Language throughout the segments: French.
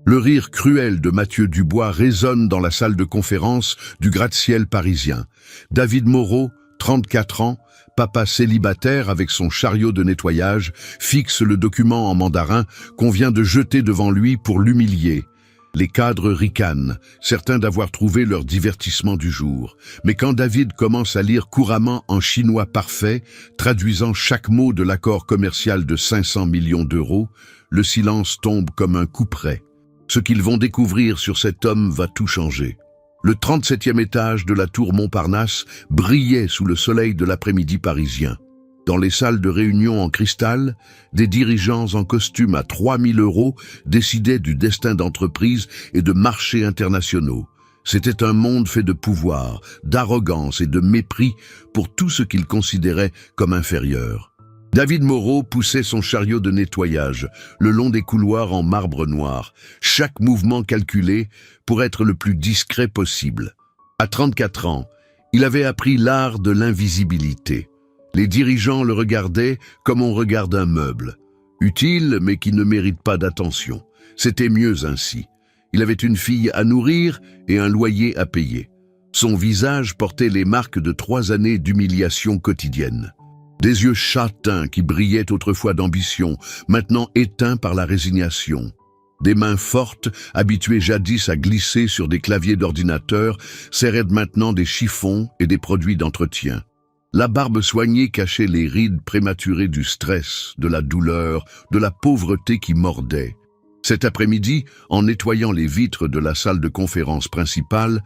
Le rire cruel de Mathieu Dubois résonne dans la salle de conférence du gratte-ciel parisien. David Moreau, 34 ans, papa célibataire avec son chariot de nettoyage, fixe le document en mandarin qu'on vient de jeter devant lui pour l'humilier. Les cadres ricanent, certains d'avoir trouvé leur divertissement du jour. Mais quand David commence à lire couramment en chinois parfait, traduisant chaque mot de l'accord commercial de 500 millions d'euros, le silence tombe comme un couperet. Ce qu'ils vont découvrir sur cet homme va tout changer. Le 37e étage de la tour Montparnasse brillait sous le soleil de l'après-midi parisien. Dans les salles de réunion en cristal, des dirigeants en costume à 3000 € décidaient du destin d'entreprises et de marchés internationaux. C'était un monde fait de pouvoir, d'arrogance et de mépris pour tout ce qu'ils considéraient comme inférieur. David Moreau poussait son chariot de nettoyage le long des couloirs en marbre noir, chaque mouvement calculé pour être le plus discret possible. À 34 ans, il avait appris l'art de l'invisibilité. Les dirigeants le regardaient comme on regarde un meuble, utile mais qui ne mérite pas d'attention. C'était mieux ainsi. Il avait une fille à nourrir et un loyer à payer. Son visage portait les marques de 3 années d'humiliation quotidienne. Des yeux châtains qui brillaient autrefois d'ambition, maintenant éteints par la résignation. Des mains fortes, habituées jadis à glisser sur des claviers d'ordinateur, serraient maintenant des chiffons et des produits d'entretien. La barbe soignée cachait les rides prématurées du stress, de la douleur, de la pauvreté qui mordait. Cet après-midi, en nettoyant les vitres de la salle de conférence principale,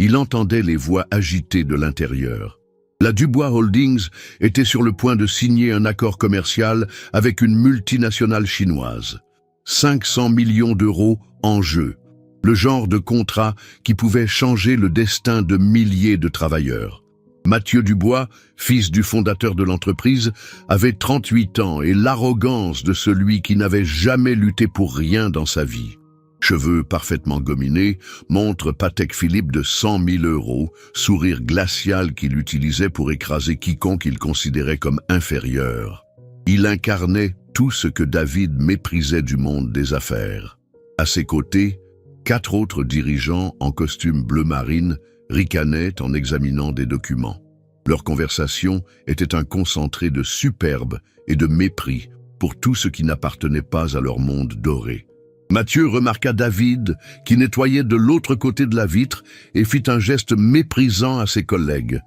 il entendait les voix agitées de l'intérieur. La Dubois Holdings était sur le point de signer un accord commercial avec une multinationale chinoise. 500 millions d'euros en jeu. Le genre de contrat qui pouvait changer le destin de milliers de travailleurs. Mathieu Dubois, fils du fondateur de l'entreprise, avait 38 ans et l'arrogance de celui qui n'avait jamais lutté pour rien dans sa vie. Cheveux parfaitement gominés, montre Patek Philippe de 100 000 €, sourire glacial qu'il utilisait pour écraser quiconque il considérait comme inférieur. Il incarnait tout ce que David méprisait du monde des affaires. À ses côtés, 4 autres dirigeants en costume bleu marine ricanaient en examinant des documents. Leur conversation était un concentré de superbe et de mépris pour tout ce qui n'appartenait pas à leur monde doré. Mathieu remarqua David, qui nettoyait de l'autre côté de la vitre, et fit un geste méprisant à ses collègues.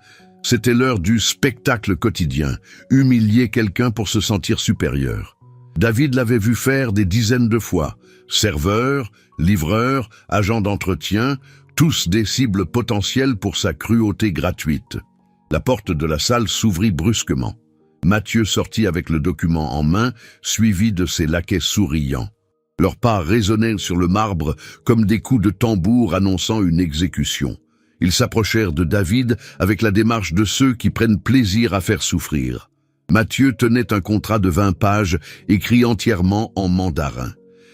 C'était l'heure du spectacle quotidien, humilier quelqu'un pour se sentir supérieur. David l'avait vu faire des dizaines de fois. Serveurs, livreurs, agents d'entretien, tous des cibles potentielles pour sa cruauté gratuite. La porte de la salle s'ouvrit brusquement. Mathieu sortit avec le document en main, suivi de ses laquais souriants. Leurs pas résonnaient sur le marbre comme des coups de tambour annonçant une exécution. Ils s'approchèrent de David avec la démarche de ceux qui prennent plaisir à faire souffrir. Mathieu tenait un contrat de 20 pages écrit entièrement en mandarin.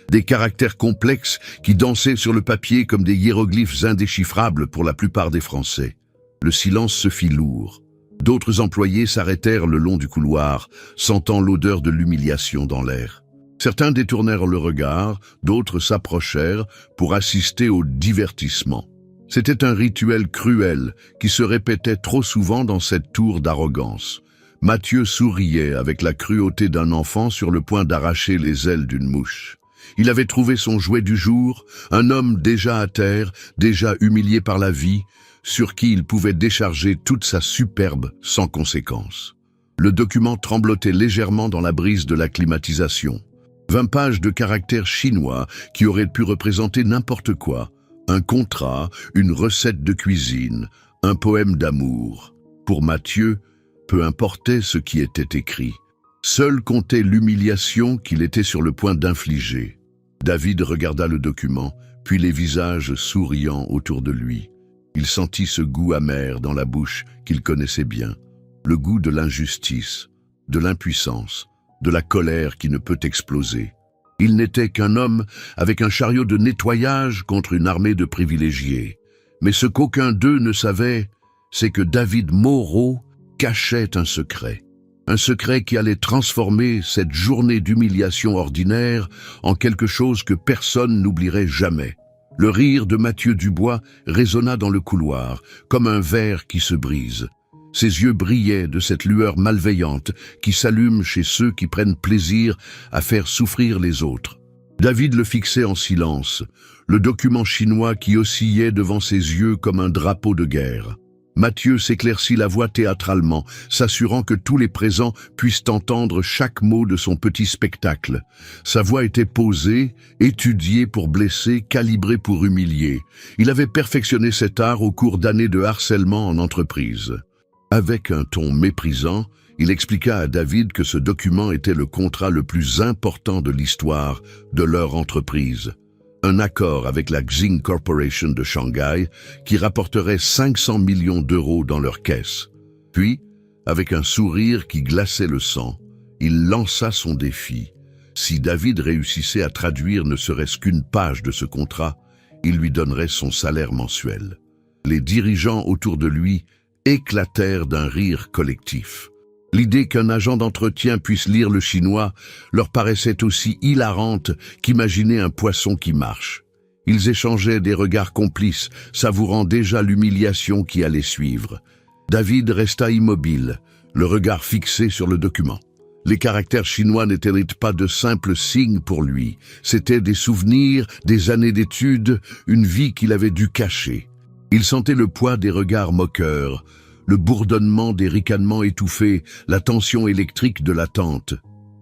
Des caractères complexes qui dansaient sur le papier comme des hiéroglyphes indéchiffrables pour la plupart des Français. Le silence se fit lourd. D'autres employés s'arrêtèrent le long du couloir, sentant l'odeur de l'humiliation dans l'air. Certains détournèrent le regard, d'autres s'approchèrent pour assister au divertissement. C'était un rituel cruel qui se répétait trop souvent dans cette tour d'arrogance. Mathieu souriait avec la cruauté d'un enfant sur le point d'arracher les ailes d'une mouche. Il avait trouvé son jouet du jour, un homme déjà à terre, déjà humilié par la vie, sur qui il pouvait décharger toute sa superbe sans conséquence. Le document tremblotait légèrement dans la brise de la climatisation. 20 pages de caractères chinois qui auraient pu représenter n'importe quoi. Un contrat, une recette de cuisine, un poème d'amour. Pour Mathieu, peu importait ce qui était écrit. Seul comptait l'humiliation qu'il était sur le point d'infliger. David regarda le document, puis les visages souriants autour de lui. Il sentit ce goût amer dans la bouche qu'il connaissait bien. Le goût de l'injustice, de l'impuissance, de la colère qui ne peut exploser. Il n'était qu'un homme avec un chariot de nettoyage contre une armée de privilégiés. Mais ce qu'aucun d'eux ne savait, c'est que David Moreau cachait un secret. Un secret qui allait transformer cette journée d'humiliation ordinaire en quelque chose que personne n'oublierait jamais. Le rire de Mathieu Dubois résonna dans le couloir, comme un verre qui se brise. Ses yeux brillaient de cette lueur malveillante qui s'allume chez ceux qui prennent plaisir à faire souffrir les autres. David le fixait en silence, le document chinois qui oscillait devant ses yeux comme un drapeau de guerre. Mathieu s'éclaircit la voix théâtralement, s'assurant que tous les présents puissent entendre chaque mot de son petit spectacle. Sa voix était posée, étudiée pour blesser, calibrée pour humilier. Il avait perfectionné cet art au cours d'années de harcèlement en entreprise. Avec un ton méprisant, il expliqua à David que ce document était le contrat le plus important de l'histoire de leur entreprise. Un accord avec la Xing Corporation de Shanghai qui rapporterait 500 millions d'euros dans leur caisse. Puis, avec un sourire qui glaçait le sang, il lança son défi. Si David réussissait à traduire ne serait-ce qu'une page de ce contrat, il lui donnerait son salaire mensuel. Les dirigeants autour de lui éclatèrent d'un rire collectif. L'idée qu'un agent d'entretien puisse lire le chinois leur paraissait aussi hilarante qu'imaginer un poisson qui marche. Ils échangeaient des regards complices, savourant déjà l'humiliation qui allait suivre. David resta immobile, le regard fixé sur le document. Les caractères chinois n'étaient pas de simples signes pour lui. C'étaient des souvenirs, des années d'études, une vie qu'il avait dû cacher. Il sentait le poids des regards moqueurs, le bourdonnement des ricanements étouffés, la tension électrique de l'attente.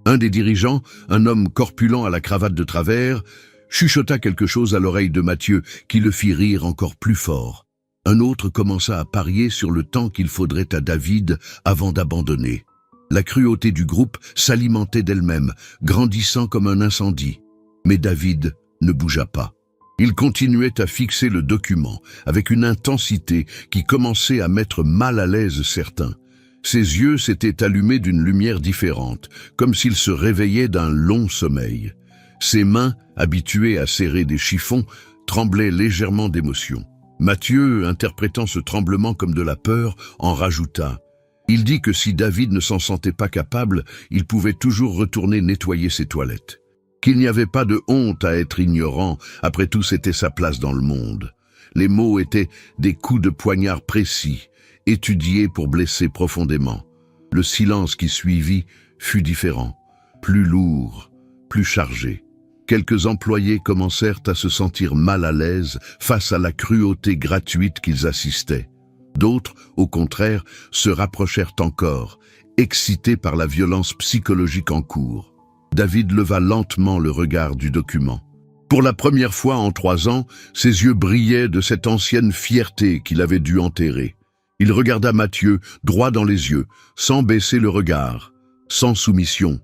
Un des dirigeants, un homme corpulent à la cravate de travers, chuchota quelque chose à l'oreille de Mathieu qui le fit rire encore plus fort. Un autre commença à parier sur le temps qu'il faudrait à David avant d'abandonner. La cruauté du groupe s'alimentait d'elle-même, grandissant comme un incendie. Mais David ne bougea pas. Il continuait à fixer le document avec une intensité qui commençait à mettre mal à l'aise certains. Ses yeux s'étaient allumés d'une lumière différente, comme s'il se réveillait d'un long sommeil. Ses mains, habituées à serrer des chiffons, tremblaient légèrement d'émotion. Mathieu, interprétant ce tremblement comme de la peur, en rajouta. Il dit que si David ne s'en sentait pas capable, il pouvait toujours retourner nettoyer ses toilettes. Qu'il n'y avait pas de honte à être ignorant, après tout c'était sa place dans le monde. Les mots étaient des coups de poignard précis, étudiés pour blesser profondément. Le silence qui suivit fut différent, plus lourd, plus chargé. Quelques employés commencèrent à se sentir mal à l'aise face à la cruauté gratuite qu'ils assistaient. D'autres, au contraire, se rapprochèrent encore, excités par la violence psychologique en cours. David leva lentement le regard du document. Pour la première fois en 3 ans, ses yeux brillaient de cette ancienne fierté qu'il avait dû enterrer. Il regarda Mathieu droit dans les yeux, sans baisser le regard, sans soumission.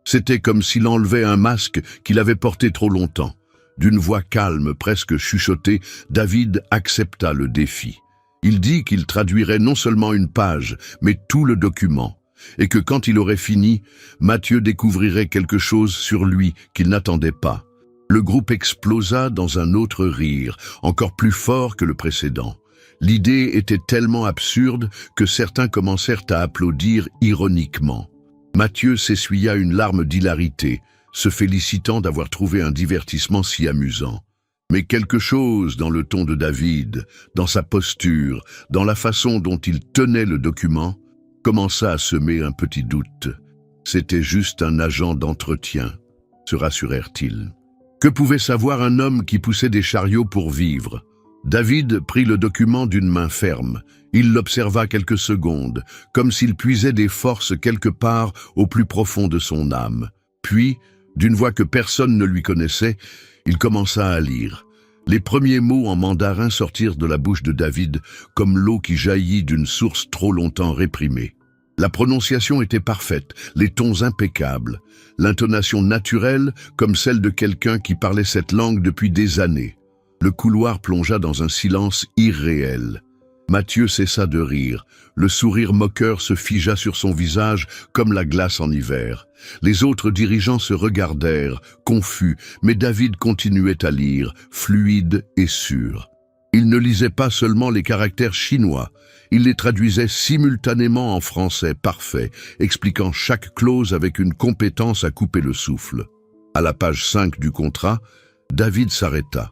C'était comme s'il enlevait un masque qu'il avait porté trop longtemps. D'une voix calme, presque chuchotée, David accepta le défi. Il dit qu'il traduirait non seulement une page, mais tout le document. Et que quand il aurait fini, Mathieu découvrirait quelque chose sur lui qu'il n'attendait pas. Le groupe explosa dans un autre rire, encore plus fort que le précédent. L'idée était tellement absurde que certains commencèrent à applaudir ironiquement. Mathieu s'essuya une larme d'hilarité, se félicitant d'avoir trouvé un divertissement si amusant. Mais quelque chose dans le ton de David, dans sa posture, dans la façon dont il tenait le document, commença à semer un petit doute. C'était juste un agent d'entretien, se rassurèrent-ils. Que pouvait savoir un homme qui poussait des chariots pour vivre? David prit le document d'une main ferme. Il l'observa quelques secondes, comme s'il puisait des forces quelque part au plus profond de son âme. Puis, d'une voix que personne ne lui connaissait, il commença à lire. Les premiers mots en mandarin sortirent de la bouche de David comme l'eau qui jaillit d'une source trop longtemps réprimée. La prononciation était parfaite, les tons impeccables, l'intonation naturelle comme celle de quelqu'un qui parlait cette langue depuis des années. Le couloir plongea dans un silence irréel. Mathieu cessa de rire. Le sourire moqueur se figea sur son visage comme la glace en hiver. Les autres dirigeants se regardèrent, confus, mais David continuait à lire, fluide et sûr. Il ne lisait pas seulement les caractères chinois, il les traduisait simultanément en français parfait, expliquant chaque clause avec une compétence à couper le souffle. À la page 5 du contrat, David s'arrêta.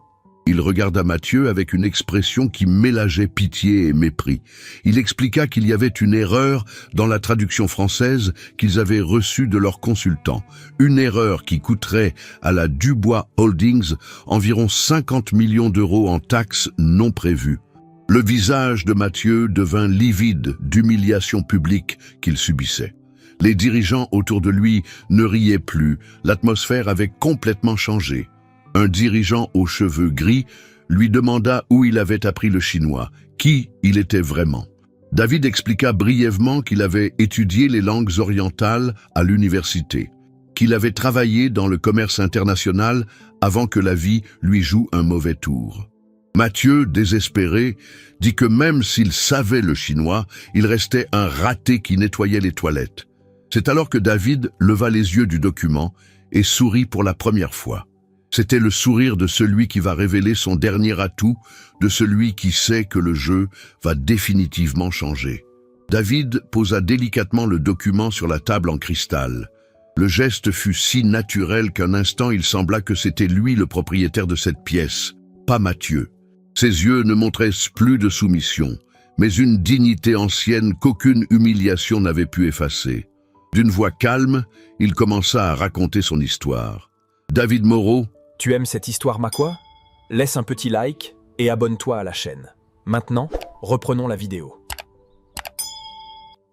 Il regarda Mathieu avec une expression qui mélangeait pitié et mépris. Il expliqua qu'il y avait une erreur dans la traduction française qu'ils avaient reçue de leur consultant. Une erreur qui coûterait à la Dubois Holdings environ 50 millions d'euros en taxes non prévues. Le visage de Mathieu devint livide d'humiliation publique qu'il subissait. Les dirigeants autour de lui ne riaient plus, l'atmosphère avait complètement changé. Un dirigeant aux cheveux gris lui demanda où il avait appris le chinois, qui il était vraiment. David expliqua brièvement qu'il avait étudié les langues orientales à l'université, qu'il avait travaillé dans le commerce international avant que la vie lui joue un mauvais tour. Mathieu, désespéré, dit que même s'il savait le chinois, il restait un raté qui nettoyait les toilettes. C'est alors que David leva les yeux du document et sourit pour la première fois. C'était le sourire de celui qui va révéler son dernier atout, de celui qui sait que le jeu va définitivement changer. David posa délicatement le document sur la table en cristal. Le geste fut si naturel qu'un instant il sembla que c'était lui le propriétaire de cette pièce, pas Mathieu. Ses yeux ne montraient plus de soumission, mais une dignité ancienne qu'aucune humiliation n'avait pu effacer. D'une voix calme, il commença à raconter son histoire. David Moreau, tu aimes cette histoire, ma quoi? Laisse un petit like et abonne-toi à la chaîne. Maintenant, reprenons la vidéo.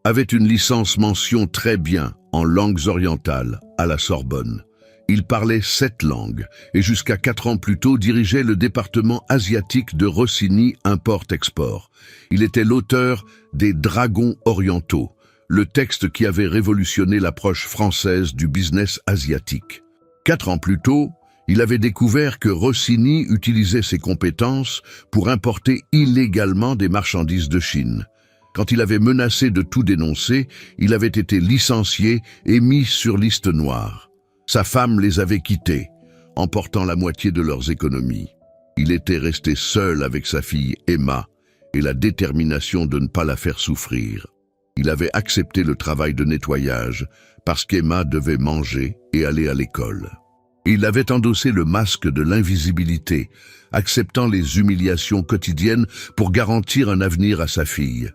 avait une licence mention très bien en langues orientales à la Sorbonne. Il parlait 7 langues et jusqu'à 4 ans plus tôt dirigeait le département asiatique de Rossini Import-Export. Il était l'auteur des Dragons orientaux, le texte qui avait révolutionné l'approche française du business asiatique. 4 ans plus tôt, il avait découvert que Rossini utilisait ses compétences pour importer illégalement des marchandises de Chine. Quand il avait menacé de tout dénoncer, il avait été licencié et mis sur liste noire. Sa femme les avait quittés, emportant la moitié de leurs économies. Il était resté seul avec sa fille Emma et la détermination de ne pas la faire souffrir. Il avait accepté le travail de nettoyage parce qu'Emma devait manger et aller à l'école. Il avait endossé le masque de l'invisibilité, acceptant les humiliations quotidiennes pour garantir un avenir à sa fille.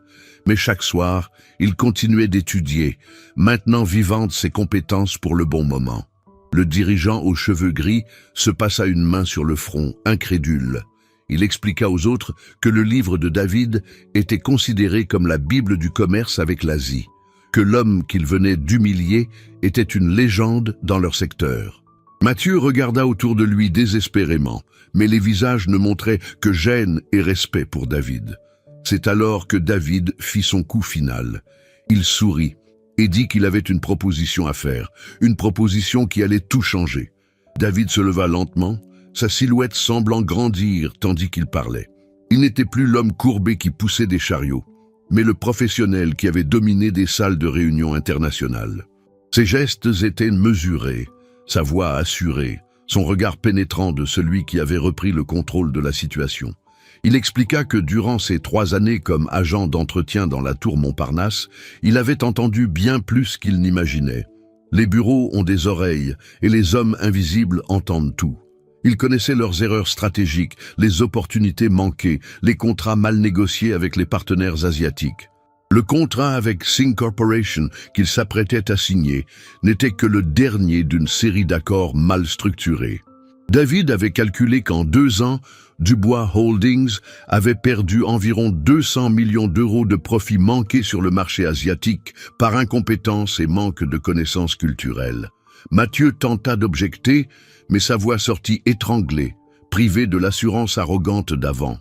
Mais chaque soir, il continuait d'étudier, maintenant vivant de ses compétences pour le bon moment. Le dirigeant aux cheveux gris se passa une main sur le front, incrédule. Il expliqua aux autres que le livre de David était considéré comme la Bible du commerce avec l'Asie, que l'homme qu'il venait d'humilier était une légende dans leur secteur. Mathieu regarda autour de lui désespérément, mais les visages ne montraient que gêne et respect pour David. C'est alors que David fit son coup final. Il sourit et dit qu'il avait une proposition à faire, une proposition qui allait tout changer. David se leva lentement, sa silhouette semblant grandir tandis qu'il parlait. Il n'était plus l'homme courbé qui poussait des chariots, mais le professionnel qui avait dominé des salles de réunion internationales. Ses gestes étaient mesurés, sa voix assurée, son regard pénétrant de celui qui avait repris le contrôle de la situation. Il expliqua que durant ses 3 années comme agent d'entretien dans la tour Montparnasse, il avait entendu bien plus qu'il n'imaginait. Les bureaux ont des oreilles et les hommes invisibles entendent tout. Il connaissait leurs erreurs stratégiques, les opportunités manquées, les contrats mal négociés avec les partenaires asiatiques. Le contrat avec Sing Corporation qu'il s'apprêtait à signer n'était que le dernier d'une série d'accords mal structurés. David avait calculé qu'en 2 ans, Dubois Holdings avait perdu environ 200 millions d'euros de profits manqués sur le marché asiatique par incompétence et manque de connaissances culturelles. Mathieu tenta d'objecter, mais sa voix sortit étranglée, privée de l'assurance arrogante d'avant.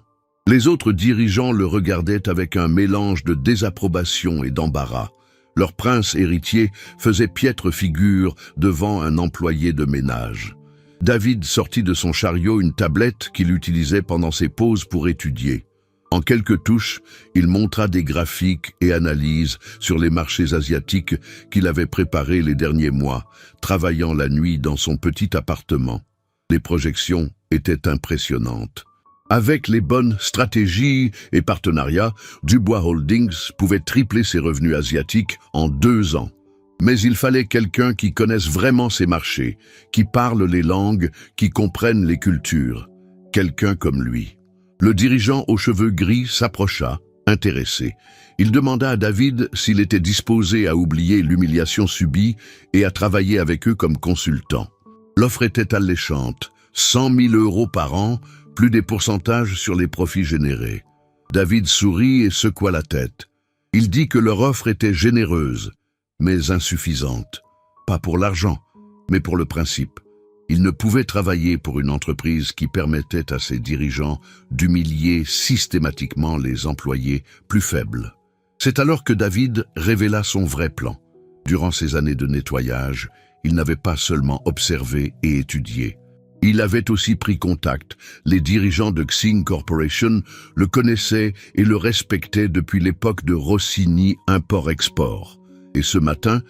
Les autres dirigeants le regardaient avec un mélange de désapprobation et d'embarras. Leur prince héritier faisait piètre figure devant un employé de ménage. David sortit de son chariot une tablette qu'il utilisait pendant ses pauses pour étudier. En quelques touches, il montra des graphiques et analyses sur les marchés asiatiques qu'il avait préparés les derniers mois, travaillant la nuit dans son petit appartement. Les projections étaient impressionnantes. Avec les bonnes stratégies et partenariats, Dubois Holdings pouvait tripler ses revenus asiatiques en 2 ans. Mais il fallait quelqu'un qui connaisse vraiment ses marchés, qui parle les langues, qui comprenne les cultures. Quelqu'un comme lui. Le dirigeant aux cheveux gris s'approcha, intéressé. Il demanda à David s'il était disposé à oublier l'humiliation subie et à travailler avec eux comme consultant. L'offre était alléchante, 100 000 € par an, plus des pourcentages sur les profits générés. David sourit et secoua la tête. Il dit que leur offre était généreuse, mais insuffisante. Pas pour l'argent, mais pour le principe. Il ne pouvait travailler pour une entreprise qui permettait à ses dirigeants d'humilier systématiquement les employés plus faibles. C'est alors que David révéla son vrai plan. Durant ces années de nettoyage, il n'avait pas seulement observé et étudié. Il avait aussi pris contact. Les dirigeants de Xing Corporation le connaissaient et le respectaient depuis l'époque de Rossini Import-Export. Et ce matin,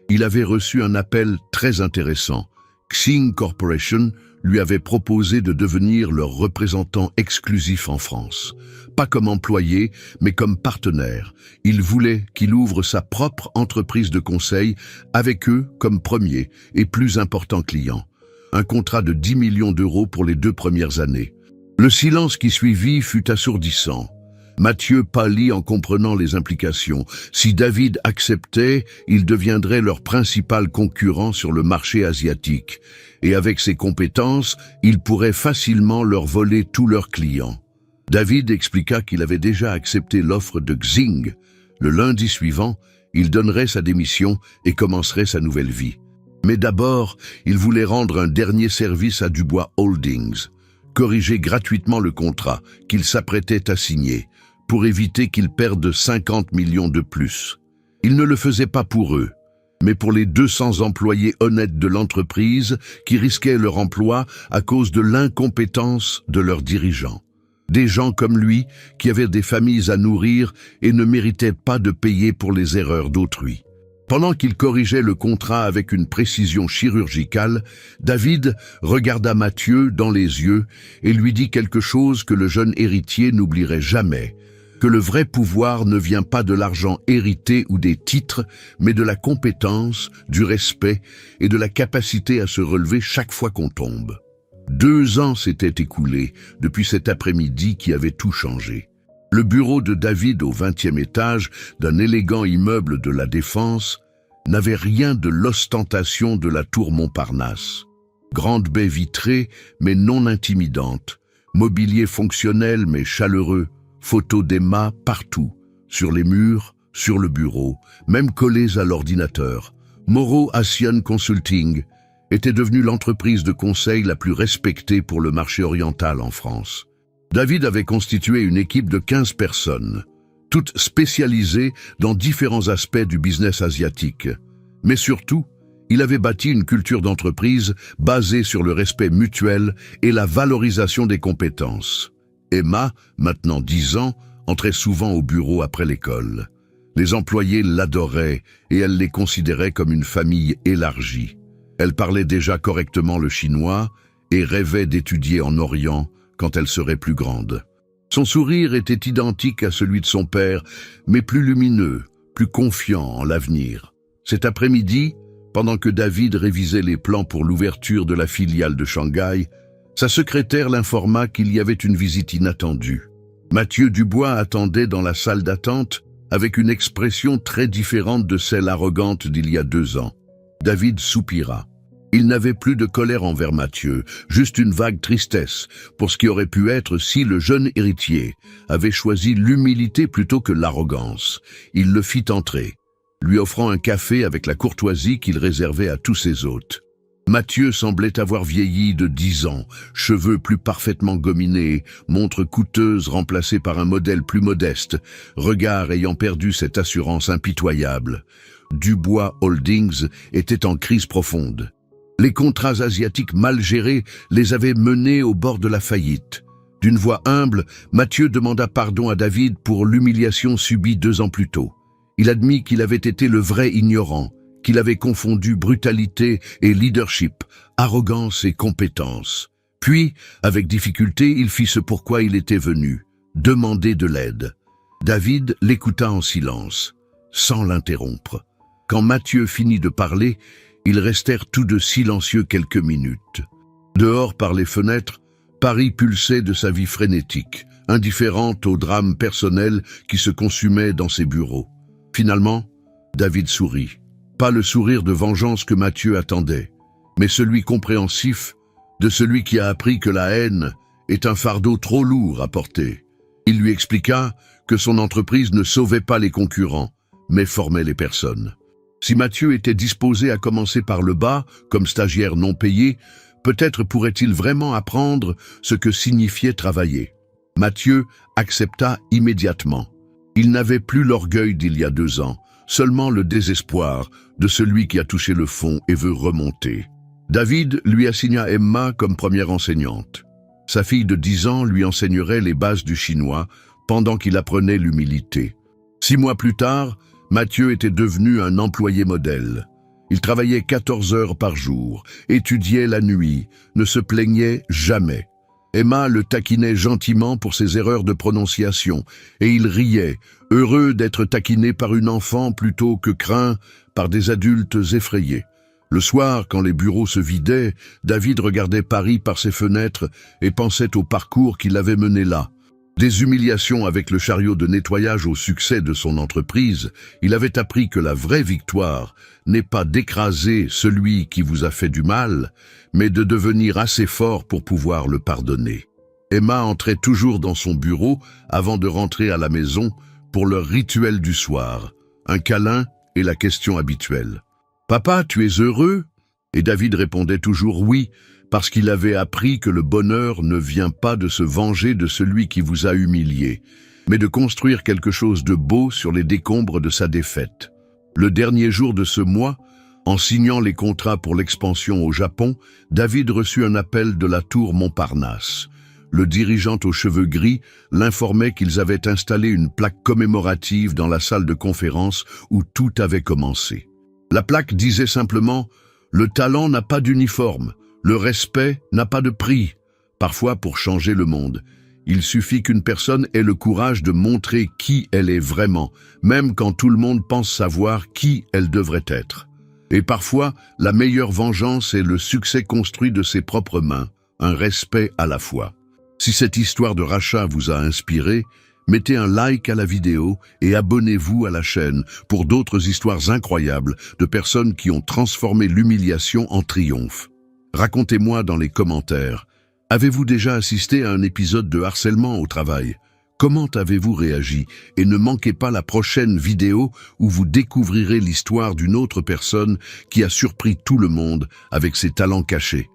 il avait reçu un appel très intéressant. Xing Corporation lui avait proposé de devenir leur représentant exclusif en France. Pas comme employé, mais comme partenaire. Il voulait qu'il ouvre sa propre entreprise de conseil avec eux comme premier et plus important client. Un contrat de 10 millions d'euros pour les 2 premières années. Le silence qui suivit fut assourdissant. Mathieu pâlit en comprenant les implications. Si David acceptait, il deviendrait leur principal concurrent sur le marché asiatique. Et avec ses compétences, il pourrait facilement leur voler tous leurs clients. David expliqua qu'il avait déjà accepté l'offre de Xing. Le lundi suivant, il donnerait sa démission et commencerait sa nouvelle vie. Mais d'abord, il voulait rendre un dernier service à Dubois Holdings, corriger gratuitement le contrat qu'il s'apprêtait à signer, pour éviter qu'ils perdent 50 millions de plus. Il ne le faisait pas pour eux, mais pour les 200 employés honnêtes de l'entreprise qui risquaient leur emploi à cause de l'incompétence de leurs dirigeants. Des gens comme lui qui avaient des familles à nourrir et ne méritaient pas de payer pour les erreurs d'autrui. Pendant qu'il corrigeait le contrat avec une précision chirurgicale, David regarda Mathieu dans les yeux et lui dit quelque chose que le jeune héritier n'oublierait jamais, que le vrai pouvoir ne vient pas de l'argent hérité ou des titres, mais de la compétence, du respect et de la capacité à se relever chaque fois qu'on tombe. 2 ans s'étaient écoulés depuis cet après-midi qui avait tout changé. Le bureau de David au 20e étage d'un élégant immeuble de la Défense n'avait rien de l'ostentation de la tour Montparnasse. Grande baie vitrée mais non intimidante, mobilier fonctionnel mais chaleureux, photos d'Emma partout, sur les murs, sur le bureau, même collés à l'ordinateur. Moreau Asian Consulting était devenue l'entreprise de conseil la plus respectée pour le marché oriental en France. David avait constitué une équipe de 15 personnes, toutes spécialisées dans différents aspects du business asiatique. Mais surtout, il avait bâti une culture d'entreprise basée sur le respect mutuel et la valorisation des compétences. Emma, maintenant 10 ans, entrait souvent au bureau après l'école. Les employés l'adoraient et elle les considérait comme une famille élargie. Elle parlait déjà correctement le chinois et rêvait d'étudier en Orient quand elle serait plus grande. Son sourire était identique à celui de son père, mais plus lumineux, plus confiant en l'avenir. Cet après-midi, pendant que David révisait les plans pour l'ouverture de la filiale de Shanghai, sa secrétaire l'informa qu'il y avait une visite inattendue. Mathieu Dubois attendait dans la salle d'attente avec une expression très différente de celle arrogante d'il y a 2 ans. David soupira. Il n'avait plus de colère envers Mathieu, juste une vague tristesse pour ce qui aurait pu être si le jeune héritier avait choisi l'humilité plutôt que l'arrogance. Il le fit entrer, lui offrant un café avec la courtoisie qu'il réservait à tous ses hôtes. Mathieu semblait avoir vieilli de 10 ans, cheveux plus parfaitement gominés, montre coûteuse remplacée par un modèle plus modeste, regard ayant perdu cette assurance impitoyable. Dubois Holdings était en crise profonde. Les contrats asiatiques mal gérés les avaient menés au bord de la faillite. D'une voix humble, Mathieu demanda pardon à David pour l'humiliation subie 2 ans plus tôt. Il admit qu'il avait été le vrai ignorant, qu'il avait confondu brutalité et leadership, arrogance et compétence. Puis, avec difficulté, il fit ce pourquoi il était venu, demander de l'aide. David l'écouta en silence, sans l'interrompre. Quand Mathieu finit de parler, ils restèrent tous deux silencieux quelques minutes. Dehors, par les fenêtres, Paris pulsait de sa vie frénétique, indifférente au drame personnel qui se consumait dans ses bureaux. Finalement, David sourit. Pas le sourire de vengeance que Mathieu attendait, mais celui compréhensif de celui qui a appris que la haine est un fardeau trop lourd à porter. Il lui expliqua que son entreprise ne sauvait pas les concurrents, mais formait les personnes. Si Mathieu était disposé à commencer par le bas, comme stagiaire non payé, peut-être pourrait-il vraiment apprendre ce que signifiait travailler. Mathieu accepta immédiatement. Il n'avait plus l'orgueil d'il y a 2 ans, seulement le désespoir de celui qui a touché le fond et veut remonter. David lui assigna Emma comme première enseignante. Sa fille de 10 ans lui enseignerait les bases du chinois pendant qu'il apprenait l'humilité. 6 mois plus tard, Mathieu était devenu un employé modèle. Il travaillait 14 heures par jour, étudiait la nuit, ne se plaignait jamais. Emma le taquinait gentiment pour ses erreurs de prononciation, et il riait, heureux d'être taquiné par une enfant plutôt que craint par des adultes effrayés. Le soir, quand les bureaux se vidaient, David regardait Paris par ses fenêtres et pensait au parcours qui l'avait mené là. Des humiliations avec le chariot de nettoyage au succès de son entreprise, il avait appris que la vraie victoire n'est pas d'écraser celui qui vous a fait du mal, mais de devenir assez fort pour pouvoir le pardonner. Emma entrait toujours dans son bureau avant de rentrer à la maison pour leur rituel du soir, un câlin et la question habituelle. « Papa, tu es heureux ?» Et David répondait toujours oui, parce qu'il avait appris que le bonheur ne vient pas de se venger de celui qui vous a humilié, mais de construire quelque chose de beau sur les décombres de sa défaite. Le dernier jour de ce mois, en signant les contrats pour l'expansion au Japon, David reçut un appel de la tour Montparnasse. Le dirigeant aux cheveux gris l'informait qu'ils avaient installé une plaque commémorative dans la salle de conférence où tout avait commencé. La plaque disait simplement « Le talent n'a pas d'uniforme ». Le respect n'a pas de prix. Parfois, pour changer le monde, il suffit qu'une personne ait le courage de montrer qui elle est vraiment, même quand tout le monde pense savoir qui elle devrait être. Et parfois, la meilleure vengeance est le succès construit de ses propres mains, un respect à la fois. Si cette histoire de rachat vous a inspiré, mettez un like à la vidéo et abonnez-vous à la chaîne pour d'autres histoires incroyables de personnes qui ont transformé l'humiliation en triomphe. Racontez-moi dans les commentaires, avez-vous déjà assisté à un épisode de harcèlement au travail? Comment avez-vous réagi? Et ne manquez pas la prochaine vidéo où vous découvrirez l'histoire d'une autre personne qui a surpris tout le monde avec ses talents cachés.